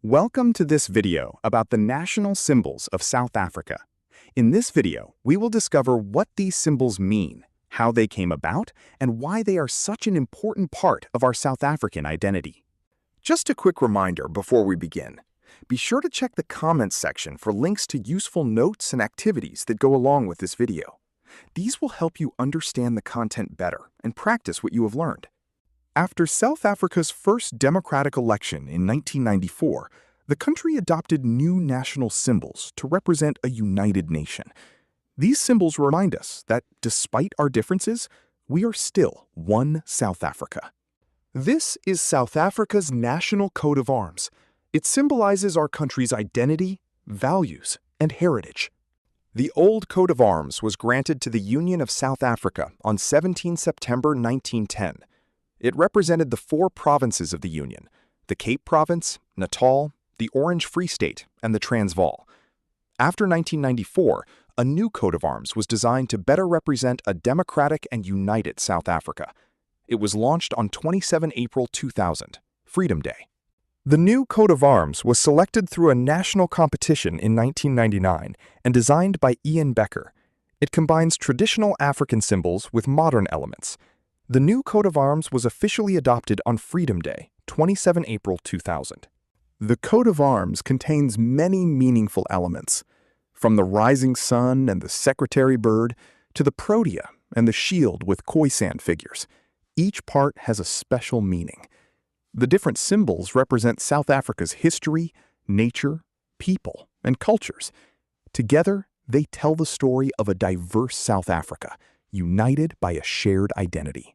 Welcome to this video about the national symbols of South Africa. In this video, we will discover what these symbols mean, how they came about, and why they are such an important part of our South African identity. Just a quick reminder before we begin. Be sure to check the comments section for links to useful notes and activities that go along with this video. These will help you understand the content better and practice what you have learned. After South Africa's first democratic election in 1994, the country adopted new national symbols to represent a united nation. These symbols remind us that, despite our differences, we are still one South Africa. This is South Africa's national coat of arms. It symbolizes our country's identity, values, and heritage. The old coat of arms was granted to the Union of South Africa on 17 September 1910. It represented the four provinces of the Union: the Cape Province, Natal, the Orange Free State, and the Transvaal. After 1994, a new coat of arms was designed to better represent a democratic and united South Africa. It was launched on 27 April 2000, Freedom Day. The new coat of arms was selected through a national competition in 1999 and designed by Ian Becker. It combines traditional African symbols with modern elements. The new coat of arms was officially adopted on Freedom Day, 27 April 2000. The coat of arms contains many meaningful elements, from the rising sun and the secretary bird to the protea and the shield with Khoisan figures. Each part has a special meaning. The different symbols represent South Africa's history, nature, people, and cultures. Together, they tell the story of a diverse South Africa, united by a shared identity.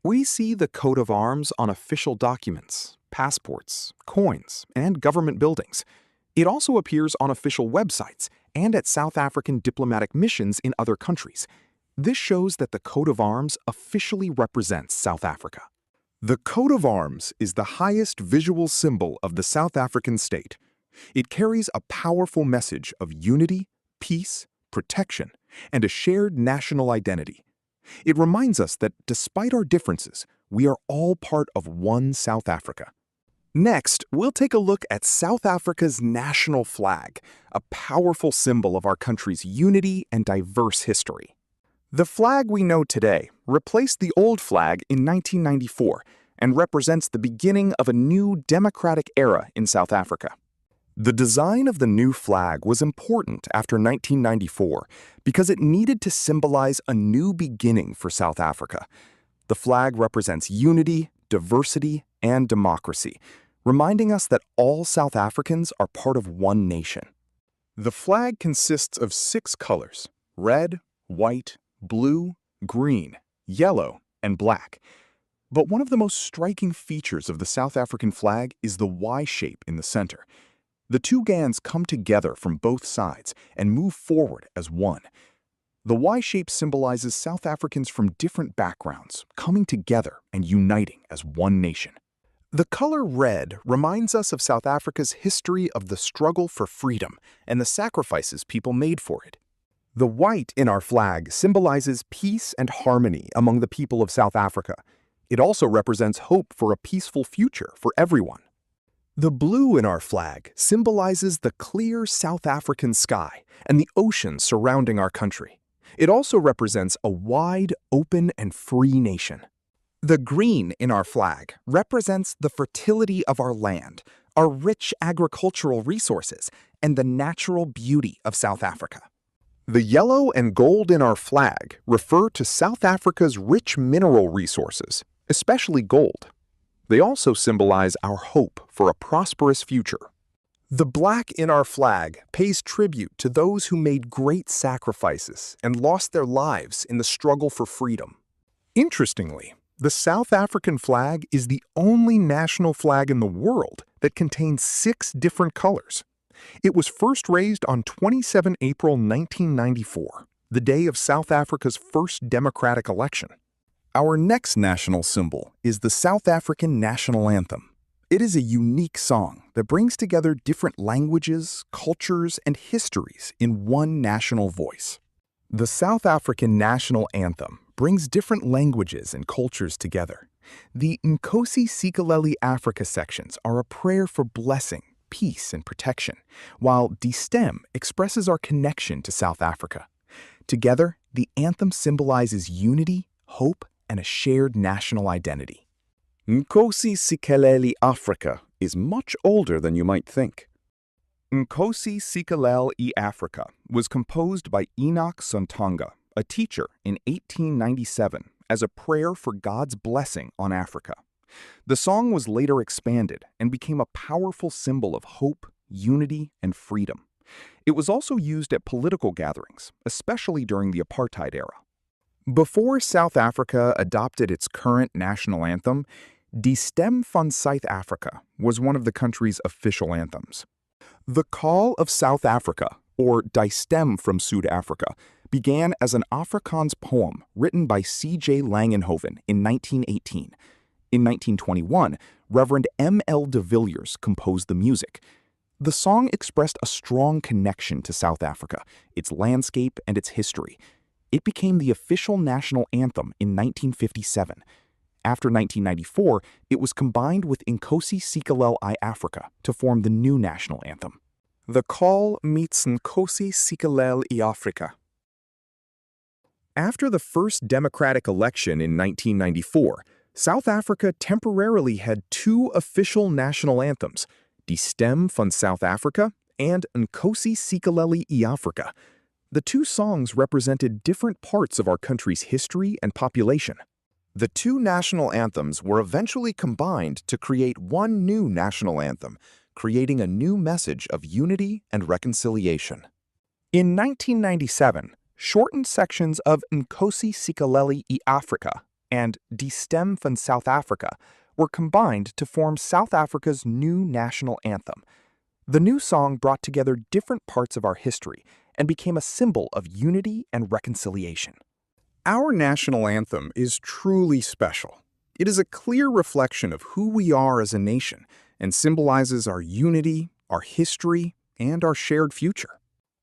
We see the coat of arms on official documents, passports, coins, and government buildings. It also appears on official websites and at South African diplomatic missions in other countries. This shows that the coat of arms officially represents South Africa. The coat of arms is the highest visual symbol of the South African state. It carries a powerful message of unity, peace, protection, and a shared national identity. It reminds us that despite our differences, we are all part of one South Africa. Next, we'll take a look at South Africa's national flag, a powerful symbol of our country's unity and diverse history. The flag we know today replaced the old flag in 1994 and represents the beginning of a new democratic era in South Africa. The design of the new flag was important after 1994 because it needed to symbolize a new beginning for South Africa. The flag represents unity, diversity, and democracy, reminding us that all South Africans are part of one nation. The flag consists of 6 colors: red, white, blue, green, yellow, and black. But one of the most striking features of the South African flag is the Y shape in the center. The two GANs come together from both sides and move forward as one. The Y shape symbolizes South Africans from different backgrounds coming together and uniting as one nation. The color red reminds us of South Africa's history of the struggle for freedom and the sacrifices people made for it. The white in our flag symbolizes peace and harmony among the people of South Africa. It also represents hope for a peaceful future for everyone. The blue in our flag symbolizes the clear South African sky and the ocean surrounding our country. It also represents a wide, open, and free nation. The green in our flag represents the fertility of our land, our rich agricultural resources, and the natural beauty of South Africa. The yellow and gold in our flag refer to South Africa's rich mineral resources, especially gold. They also symbolize our hope for a prosperous future. The black in our flag pays tribute to those who made great sacrifices and lost their lives in the struggle for freedom. Interestingly, the South African flag is the only national flag in the world that contains 6 different colors. It was first raised on 27 April 1994, the day of South Africa's first democratic election. Our next national symbol is the South African National Anthem. It is a unique song that brings together different languages, cultures, and histories in one national voice. The South African National Anthem brings different languages and cultures together. The Nkosi Sikelel' Afrika sections are a prayer for blessing, peace and protection, while Die Stem expresses our connection to South Africa. Together, the anthem symbolizes unity, hope, and a shared national identity. Nkosi Sikelel' iAfrika is much older than you might think. Nkosi Sikelel' iAfrika was composed by Enoch Sontonga, a teacher, in 1897 as a prayer for God's blessing on Africa. The song was later expanded and became a powerful symbol of hope, unity, and freedom. It was also used at political gatherings, especially during the apartheid era. Before South Africa adopted its current national anthem, Die Stem van Suid-Afrika was one of the country's official anthems. The Call of South Africa, or Die Stem from Suid-Afrika, began as an Afrikaans poem written by C.J. Langenhoven in 1918. In 1921, Reverend M.L. de Villiers composed the music. The song expressed a strong connection to South Africa, its landscape, and its history. It became the official national anthem in 1957. After 1994, it was combined with Nkosi Sikelel' iAfrika to form the new national anthem. The Call meets Nkosi Sikelel' iAfrika. After the first democratic election in 1994, South Africa temporarily had two official national anthems, Die Stem van Suid-Afrika and Nkosi Sikelel' iAfrika. The two songs represented different parts of our country's history and population. The two national anthems were eventually combined to create one new national anthem, creating a new message of unity and reconciliation. In 1997, shortened sections of Nkosi Sikelel' iAfrika and Die Stem van Suid-Afrika were combined to form South Africa's new national anthem. The new song brought together different parts of our history and became a symbol of unity and reconciliation. Our national anthem is truly special. It is a clear reflection of who we are as a nation and symbolizes our unity, our history, and our shared future.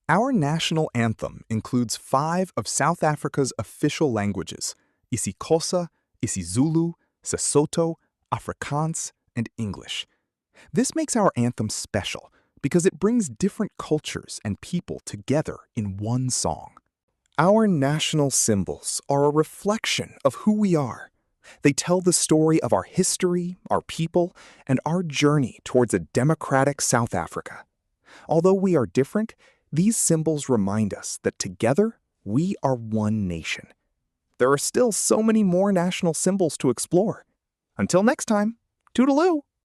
Our national anthem includes 5 of South Africa's official languages: isiXhosa, isiZulu, Sesotho, Afrikaans, and English. This makes our anthem special because it brings different cultures and people together in one song. Our national symbols are a reflection of who we are. They tell the story of our history, our people, and our journey towards a democratic South Africa. Although we are different, these symbols remind us that together we are one nation. There are still so many more national symbols to explore. Until next time, toodaloo!